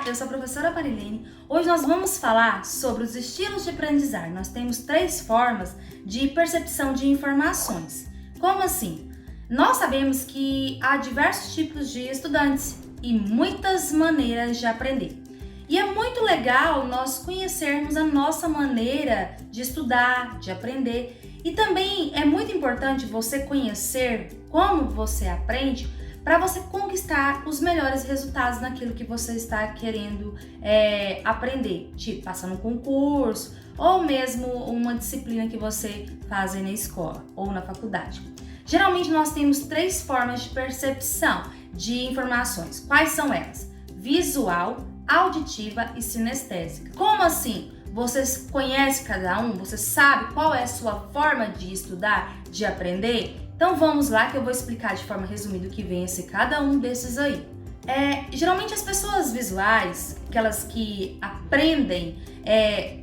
eu sou a professora Marilene. Hoje nós vamos falar sobre os estilos de aprendizagem. Nós temos 3 formas de percepção de informações. Como assim? Nós sabemos que há diversos tipos de estudantes e muitas maneiras de aprender. E é muito legal nós conhecermos a nossa maneira de estudar, de aprender. E também é muito importante você conhecer como você aprende para você conquistar os melhores resultados naquilo que você está querendo aprender, tipo passando um concurso ou mesmo uma disciplina que você faz aí na escola ou na faculdade. Geralmente nós temos 3 formas de percepção de informações. Quais são elas? Visual, auditiva e sinestésica. Como assim? Você conhece cada um? Você sabe qual é a sua forma de estudar, de aprender? Então vamos lá que eu vou explicar de forma resumida o que vem a ser cada um desses aí. Geralmente as pessoas visuais, aquelas que aprendem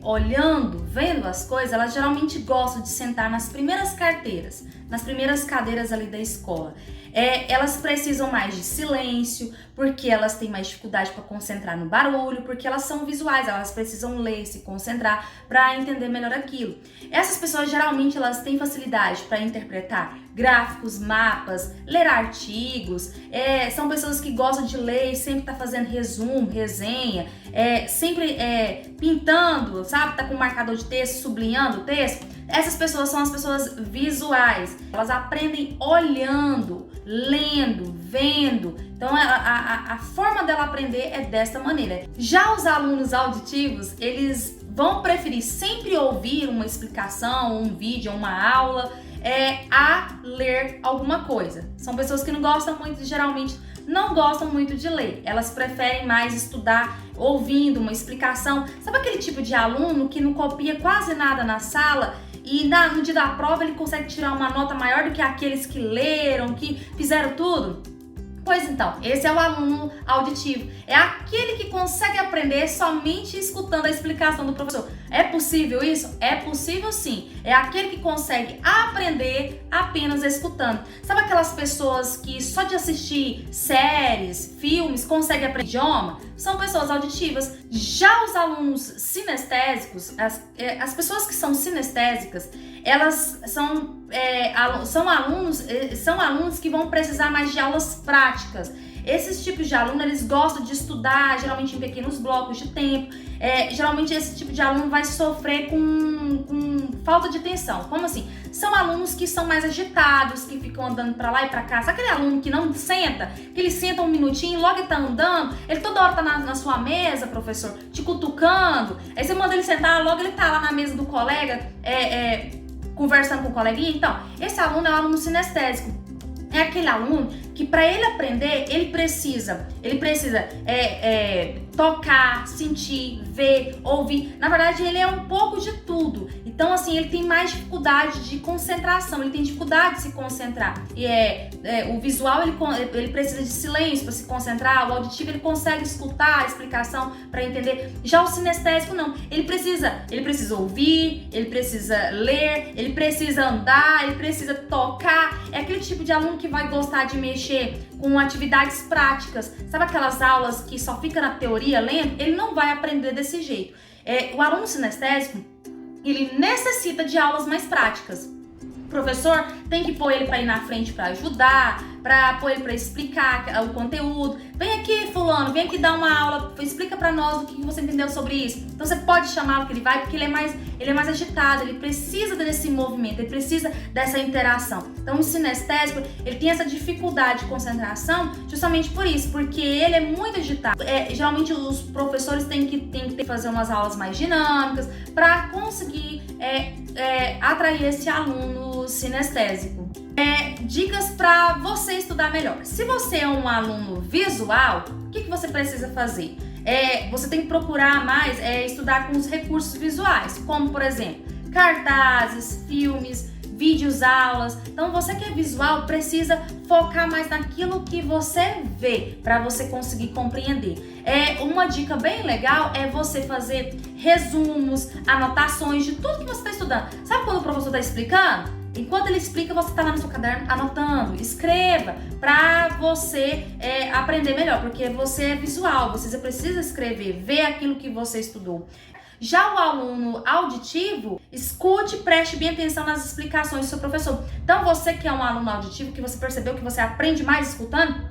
olhando, vendo as coisas, elas geralmente gostam de sentar nas primeiras carteiras, nas primeiras cadeiras ali da escola. Elas precisam mais de silêncio, porque elas têm mais dificuldade para concentrar no barulho, porque elas são visuais, elas precisam ler, se concentrar para entender melhor aquilo. Essas pessoas geralmente elas têm facilidade para interpretar gráficos, mapas, ler artigos, são pessoas que gostam de ler e sempre tá fazendo resumo, resenha, sempre pintando, sabe? Tá com marcador de texto, sublinhando o texto. Essas pessoas são as pessoas visuais. Elas aprendem olhando, lendo, vendo. Então a forma dela aprender é desta maneira. Já os alunos auditivos, eles vão preferir sempre ouvir uma explicação, um vídeo, uma aula, a ler alguma coisa. São pessoas que não gostam muito, geralmente não gostam muito de ler. Elas preferem mais estudar ouvindo uma explicação. Sabe aquele tipo de aluno que não copia quase nada na sala e no dia da prova ele consegue tirar uma nota maior do que aqueles que leram, que fizeram tudo? Pois então, esse é o aluno auditivo. É aquele que consegue aprender somente escutando a explicação do professor. É possível isso? É possível sim. É aquele que consegue aprender apenas escutando. Sabe aquelas pessoas que só de assistir séries, filmes, conseguem aprender idioma? São pessoas auditivas. Já os alunos sinestésicos, as pessoas que são sinestésicas, elas são alunos que vão precisar mais de aulas práticas. Esses tipos de aluno, eles gostam de estudar, geralmente em pequenos blocos de tempo. Geralmente esse tipo de aluno vai sofrer com falta de atenção. Como assim? São alunos que são mais agitados, que ficam andando pra lá e pra cá. Sabe aquele aluno que não senta, que ele senta um minutinho e logo ele tá andando, ele toda hora tá na sua mesa, professor, te cutucando. Aí você manda ele sentar, logo ele tá lá na mesa do colega, conversando com o coleguinha. Então, esse aluno é um aluno sinestésico. É aquele aluno que para ele aprender, ele precisa tocar, sentir, ver, ouvir. Na verdade, ele é um pouco de tudo. Então, assim, ele tem mais dificuldade de concentração, ele tem dificuldade de se concentrar. E o visual, ele precisa de silêncio para se concentrar. O auditivo, ele consegue escutar a explicação para entender. Já o sinestésico, não. Ele precisa ouvir, ele precisa ler, ele precisa andar, ele precisa tocar. É aquele tipo de aluno que vai gostar de mexer com atividades práticas. Sabe aquelas aulas que só fica na teoria lendo? Ele não vai aprender desse jeito. O aluno sinestésico, ele necessita de aulas mais práticas. O professor tem que pôr ele para ir na frente para ajudar, para pôr ele para explicar o conteúdo. Vem aqui, fulano, vem aqui dar uma aula, explica para nós o que você entendeu sobre isso. Então você pode chamá-lo que ele vai, porque ele é mais agitado, ele precisa desse movimento, ele precisa dessa interação. Então o sinestésico, ele tem essa dificuldade de concentração justamente por isso, porque ele é muito agitado. Geralmente os professores têm que fazer umas aulas mais dinâmicas para conseguir atrair esse aluno sinestésico. Dicas para você estudar melhor. Se você é um aluno visual, o que você precisa fazer? Você tem que procurar mais estudar com os recursos visuais, como por exemplo, cartazes, filmes, vídeos, aulas. Então você que é visual precisa focar mais naquilo que você vê para você conseguir compreender. Uma dica bem legal é você fazer resumos, anotações de tudo que você está estudando. Sabe quando o professor está explicando? Enquanto ele explica, você tá lá no seu caderno anotando. Escreva para você aprender melhor, porque você é visual, você precisa escrever, ver aquilo que você estudou. Já o aluno auditivo, escute, preste bem atenção nas explicações do seu professor. Então, você que é um aluno auditivo, que você percebeu que você aprende mais escutando,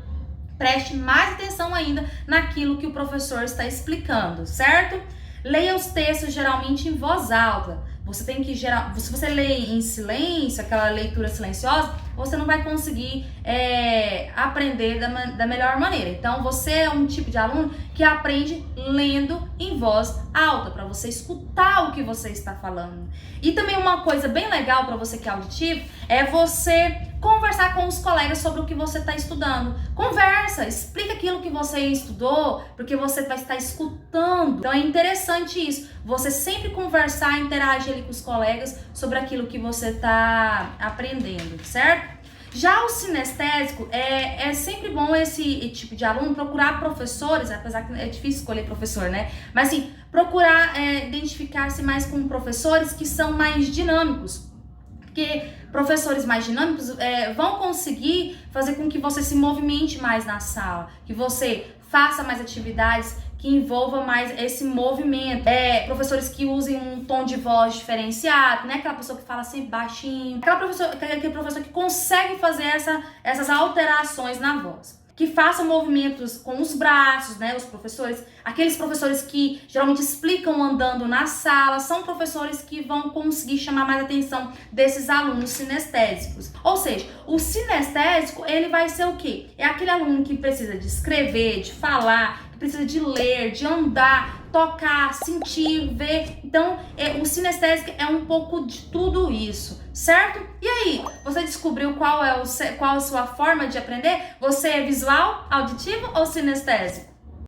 preste mais atenção ainda naquilo que o professor está explicando, certo? Leia os textos geralmente em voz alta. Você tem que se você lê em silêncio, aquela leitura silenciosa, você não vai conseguir aprender da melhor maneira. Então, você é um tipo de aluno que aprende lendo em voz alta, para você escutar o que você está falando. E também uma coisa bem legal para você que é auditivo, é você conversar com os colegas sobre o que você está estudando. Conversa, explica aquilo que você estudou, porque você vai estar escutando. Então é interessante isso, você sempre conversar, interagir ali com os colegas sobre aquilo que você está aprendendo, certo? Já o sinestésico, é sempre bom esse tipo de aluno procurar professores, apesar que é difícil escolher professor, né? Mas assim, procurar identificar-se mais com professores que são mais dinâmicos. Porque professores mais dinâmicos vão conseguir fazer com que você se movimente mais na sala, que você faça mais atividades que envolva mais esse movimento. Professores que usem um tom de voz diferenciado, né? Aquela pessoa que fala sempre baixinho, aquele professor que consegue fazer essas alterações na voz. Que façam movimentos com os braços, né? Os professores, aqueles professores que geralmente explicam andando na sala, são professores que vão conseguir chamar mais atenção desses alunos sinestésicos. Ou seja, o sinestésico, ele vai ser o quê? É aquele aluno que precisa de escrever, de falar, que precisa de ler, de andar, tocar, sentir, ver. Então, o sinestésico é um pouco de tudo isso, certo? E aí, você descobriu qual é a sua forma de aprender? Você é visual, auditivo ou sinestésico?